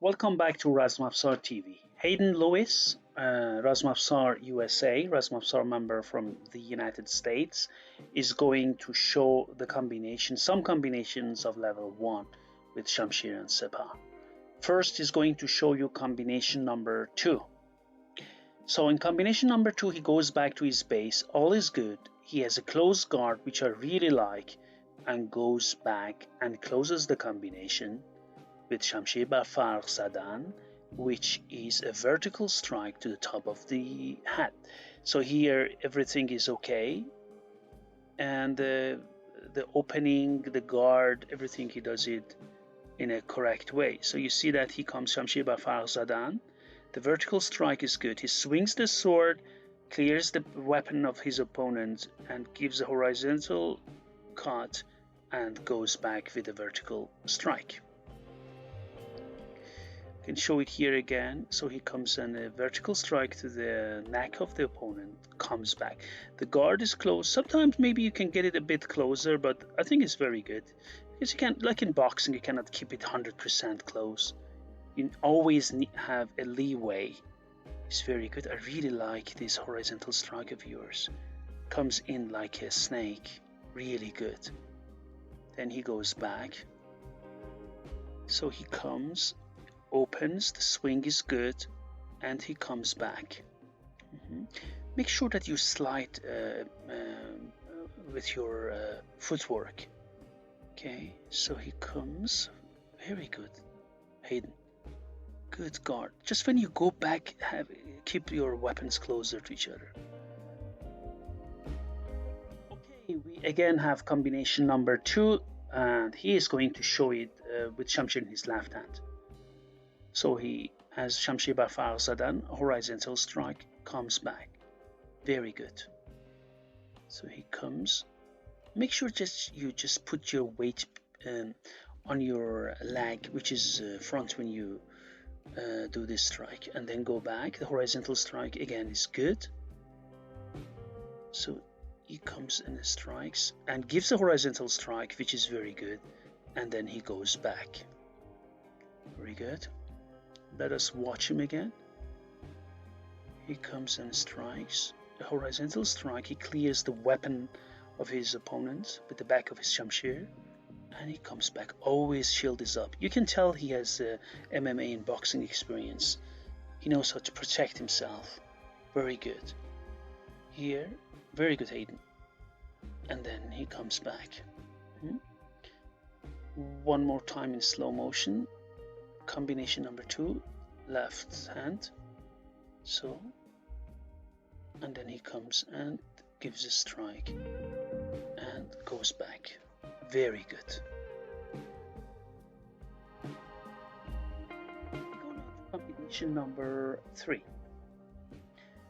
Welcome back to Razmafzar TV. Hayden Lewis, Razmafzar USA, Razmafzar member from the United States, is going to show some combinations of level 1 with Shamshir and separ. First, he's going to show you combination number 2. So in combination number 2, he goes back to his base, all is good. He has a closed guard, which I really like, and goes back and closes the combination with Shamshir bar farq zadan, which is a vertical strike to the top of the hat. So here everything is okay, and the opening, the guard, everything, he does it in a correct way. So you see that he comes Shamshir bar farq zadan. The vertical strike is good. He swings the sword, clears the weapon of his opponent, and gives a horizontal cut and goes back with a vertical strike. Can show it here again. So he comes and a vertical strike to the neck of the opponent, comes back. The guard is close. Sometimes maybe you can get it a bit closer, but I think it's very good because you can't, like in boxing, you cannot keep it 100% close. You always have a leeway. It's very good. I really like this horizontal strike of yours. Comes in like a snake. Really good. Then he goes back. So he comes, opens, the swing is good, and he comes back. Make sure that you slide with your footwork. Okay, so he comes, very good, Hayden. Good guard. Just when you go back, keep your weapons closer to each other. Okay, we again have combination number 2, and he is going to show it with Shamshir in his left hand. So he has Shamshir bar farq zadan, horizontal strike, comes back. Very good. So he comes. Make sure you just put your weight on your leg, which is front when you do this strike, and then go back. The horizontal strike again is good. So he comes and strikes and gives a horizontal strike, which is very good, and then he goes back. Very good. Let us watch him again. He comes and strikes. A horizontal strike. He clears the weapon of his opponent with the back of his Shamshir, and he comes back. Always shield is up. You can tell he has MMA and boxing experience. He knows how to protect himself. Very good. Here, very good, Hayden. And then he comes back. One more time in slow motion. Combination number 2, left hand. So, and then he comes and gives a strike and goes back. Very good. Combination number 3.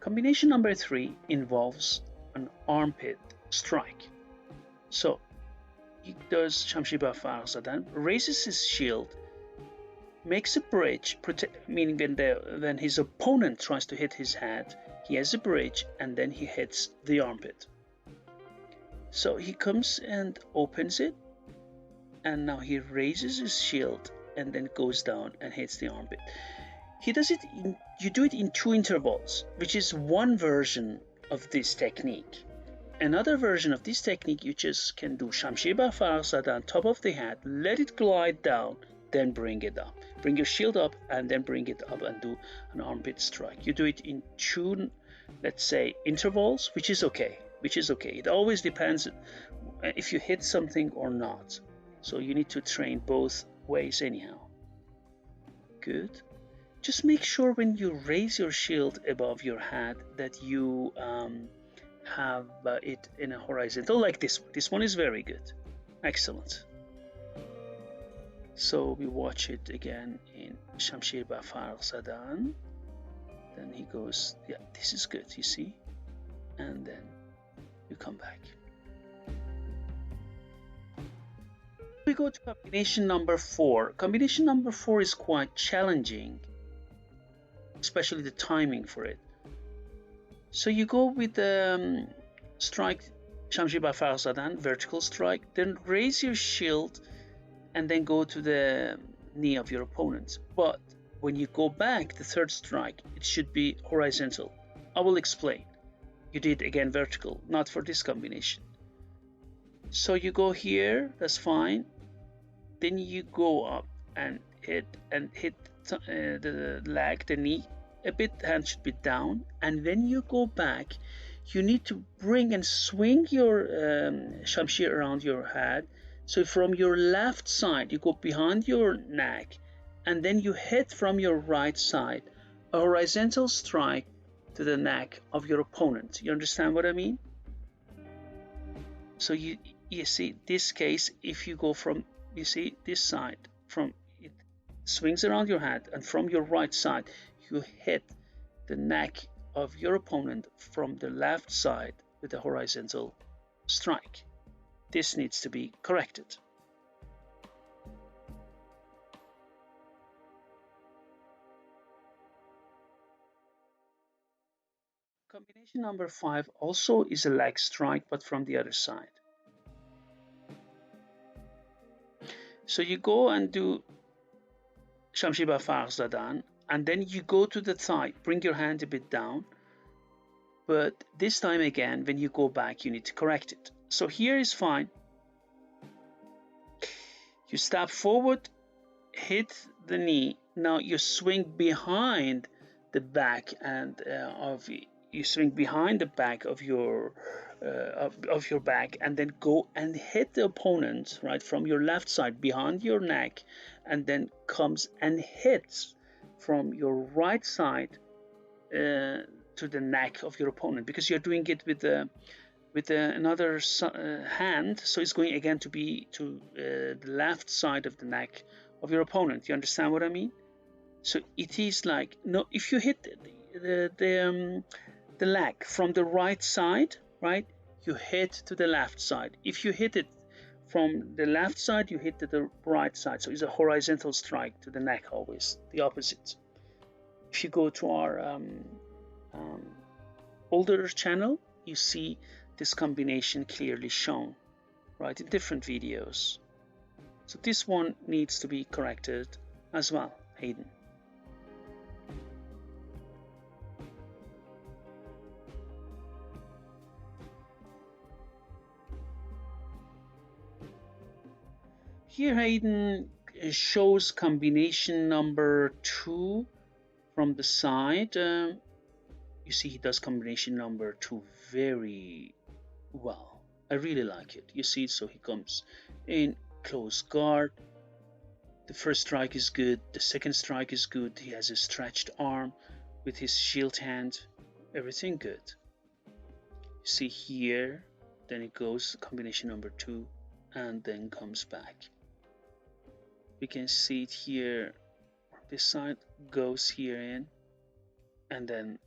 Combination number 3 involves an armpit strike. So he does Shamshir bar farq zadan, raises his shield, makes a bridge, meaning when his opponent tries to hit his head, he has a bridge, and then he hits the armpit. So he comes and opens it, and now he raises his shield and then goes down and hits the armpit. He does it you do it in 2 intervals, which is one version of this technique. Another version of this technique, you just can do Shamshir bar farq zadan, top of the head, let it glide down, then bring it up. Bring your shield up and then bring it up and do an armpit strike. You do it in 2, let's say, intervals, which is okay. It always depends if you hit something or not. So you need to train both ways anyhow. Good. Just make sure when you raise your shield above your head that you have it in a horizontal like this one. This one is very good. Excellent. So we watch it again in Shamshir bar farq zadan. Then he goes, yeah, this is good, you see? And then you come back. We go to combination number 4. Combination number 4 is quite challenging, especially the timing for it. So you go with the strike Shamshir bar farq zadan, vertical strike, then raise your shield and then go to the knee of your opponent. But when you go back, the third strike, it should be horizontal. I will explain. You did again vertical, not for this combination. So you go here, that's fine. Then you go up and hit the leg, the knee a bit. Hand should be down, and when you go back, you need to bring and swing your Shamshir around your head. So from your left side, you go behind your neck, and then you hit from your right side a horizontal strike to the neck of your opponent. You understand what I mean? So you see this case, if you go from, you see this side, from it swings around your head, and from your right side you hit the neck of your opponent from the left side with a horizontal strike. This needs to be corrected. Combination number 5 also is a leg strike, but from the other side. So you go and do Shamshir ba farq zadan, and then you go to the thigh, bring your hand a bit down, but this time again, when you go back, you need to correct it. So here is fine. You step forward, hit the knee. Now you swing behind the back and you swing behind the back of your back, and then go and hit the opponent right from your left side behind your neck, and then comes and hits from your right side to the neck of your opponent, because you're doing it with another hand, so it's going again to be to the left side of the neck of your opponent. You understand what I mean? So it is like, no, if you hit the leg from the right side, right, you hit to the left side. If you hit it from the left side, you hit to the right side. So it's a horizontal strike to the neck, always the opposite. If you go to our older channel, you see this combination clearly shown, right, in different videos. So this one needs to be corrected as well, Hayden. Here Hayden shows combination number 2 from the side. You see he does combination number 2 very well. I really like it. You see, so he comes in close guard. The first strike is good. The second strike is good. He has a stretched arm with his shield hand. Everything good. You see here, then it goes combination number 2 and then comes back. We can see it here. This side goes here in and then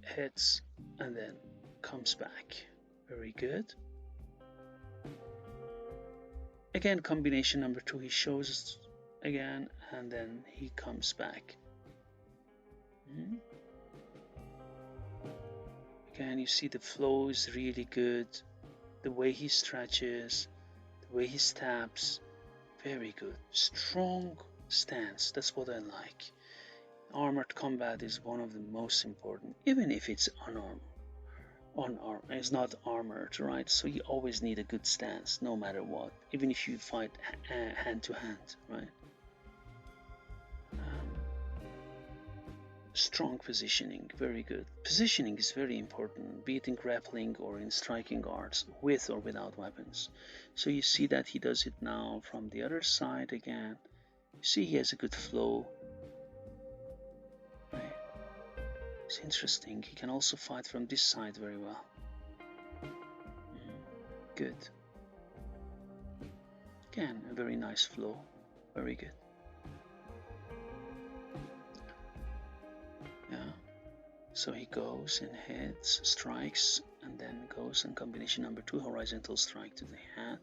hits and then comes back. Very good. Again, combination number 2, he shows us again and then he comes back. Again, you see the flow is really good. The way he stretches, the way he steps, very good. Strong stance, that's what I like. Armored combat is one of the most important, even if it's unarmed. It's not armored, right? So you always need a good stance, no matter what, even if you fight hand to hand, right? Strong positioning, very good. Positioning is very important, be it in grappling or in striking arts, with or without weapons. So you see that he does it now from the other side again. You see he has a good flow. Right. It's interesting. He can also fight from this side very well. Good. Again, a very nice flow. Very good. Yeah. So he goes and hits, strikes, and then goes in combination number 2, horizontal strike to the head,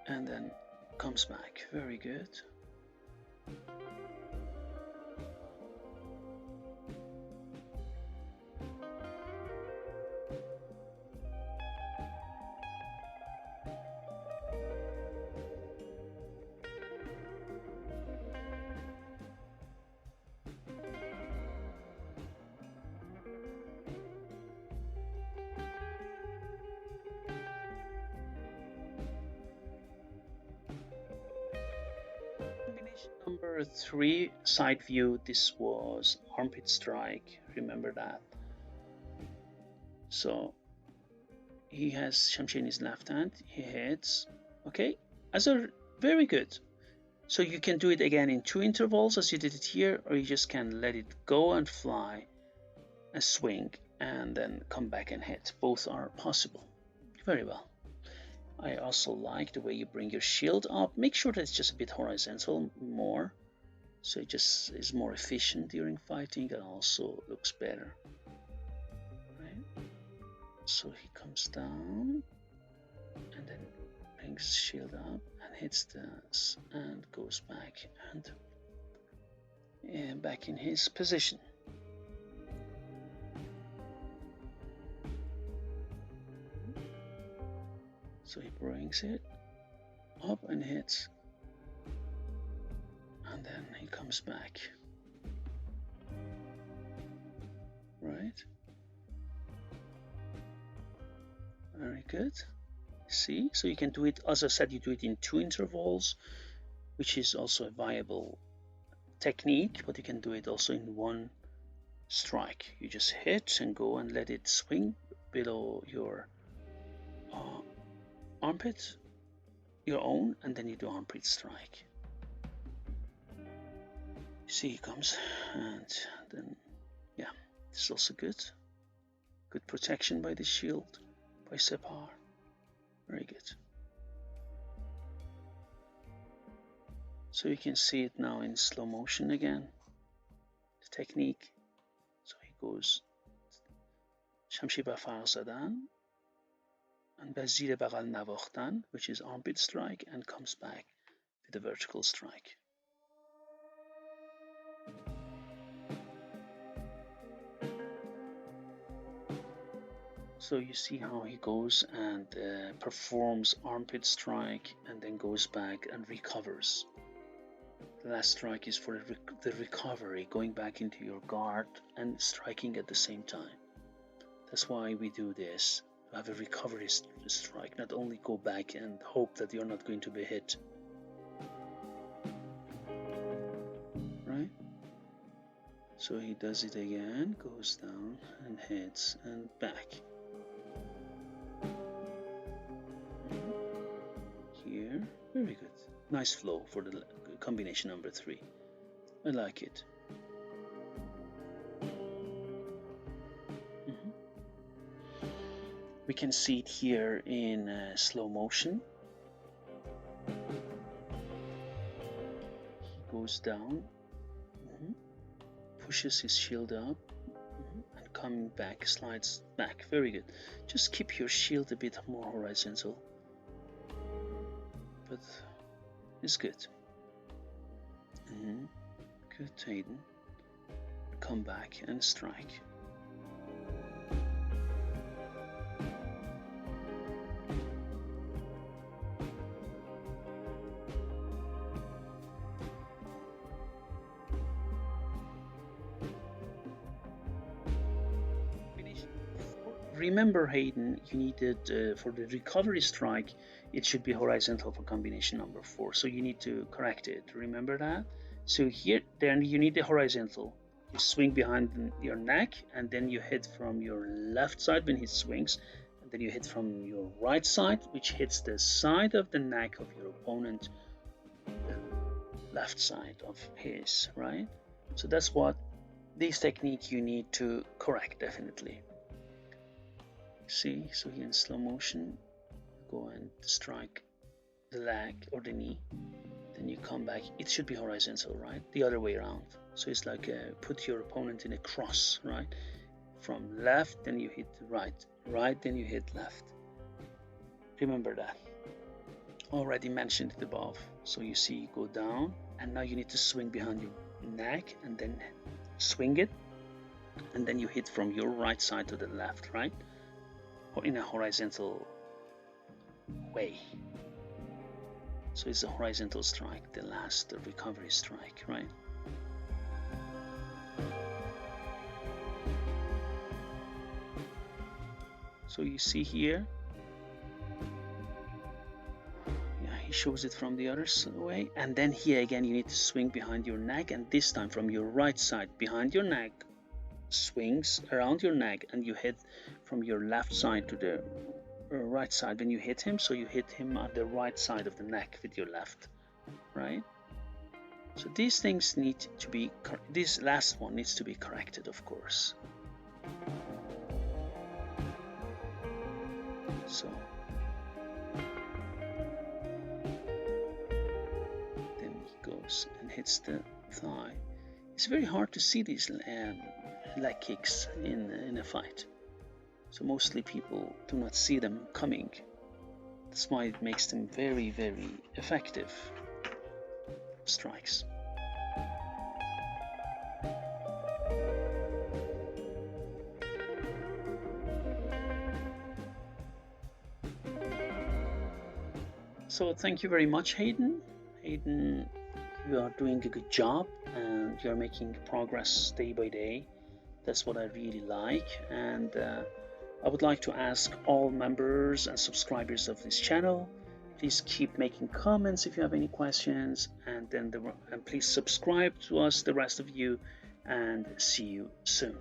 and then comes back. Very good. Number 3, side view. This was armpit strike. Remember that. So he has Shamshir in his left hand. He hits. Okay, as a very good. So you can do it again in 2 intervals as you did it here, or you just can let it go and fly and swing and then come back and hit. Both are possible. Very well. I also like the way you bring your shield up. Make sure that it's just a bit horizontal more, so it just is more efficient during fighting and also looks better. Right? So he comes down and then brings shield up and hits this and goes back and back in his position. So he brings it up and hits, and then he comes back. Right? Very good. See, so you can do it, as I said, you do it in 2 intervals, which is also a viable technique, but you can do it also in 1 strike. You just hit and go and let it swing below your armpit, your own, and then you do armpit strike. See, he comes, and then, yeah, this is also good. Good protection by the shield, by separ. Very good. So you can see it now in slow motion again, the technique. So he goes Shamshir ba far zadan and به زیر بغل نواختن, which is armpit strike, and comes back with a vertical strike. So you see how he goes and performs armpit strike and then goes back and recovers. The last strike is for the recovery, going back into your guard and striking at the same time. That's why we do this, to have a recovery strike, not only go back and hope that you're not going to be hit. Right? So he does it again, goes down and hits and back. Here, very good. Nice flow for the combination number 3. I like it. We can see it here in slow motion. He goes down, pushes his shield up, and coming back, slides back. Very good. Just keep your shield a bit more horizontal, but it's good. Good, Hayden. Come back and strike. Remember, Hayden, you needed for the recovery strike, it should be horizontal for combination number 4. So you need to correct it. Remember that? So here, then you need the horizontal. You swing behind your neck, and then you hit from your left side when he swings, and then you hit from your right side, which hits the side of the neck of your opponent, the left side of his, right? So that's what this technique you need to correct, definitely. See, so here in slow motion, go and strike the leg or the knee, then you come back. It should be horizontal, right? The other way around. So it's like put your opponent in a cross, right? From left, then you hit right, right, then you hit left. Remember that. Already mentioned it above. So you see, you go down, and now you need to swing behind your neck, and then swing it, and then you hit from your right side to the left, right? Or in a horizontal way. So it's a horizontal strike, the last recovery strike, right? So you see here, yeah, he shows it from the other way, and then here again you need to swing behind your neck, and this time from your right side behind your neck, swings around your neck, and you hit from your left side to the right side when you hit him, so you hit him on the right side of the neck with your left, right? So these things need to be, this last one needs to be corrected, of course. So then he goes and hits the thigh. It's very hard to see these leg kicks in a fight. So mostly people do not see them coming. That's why it makes them very, very effective strikes. So thank you very much, Hayden. Hayden, you are doing a good job and you're making progress day by day. That's what I really like, and I would like to ask all members and subscribers of this channel, please keep making comments if you have any questions, and then please subscribe to us, the rest of you, and see you soon.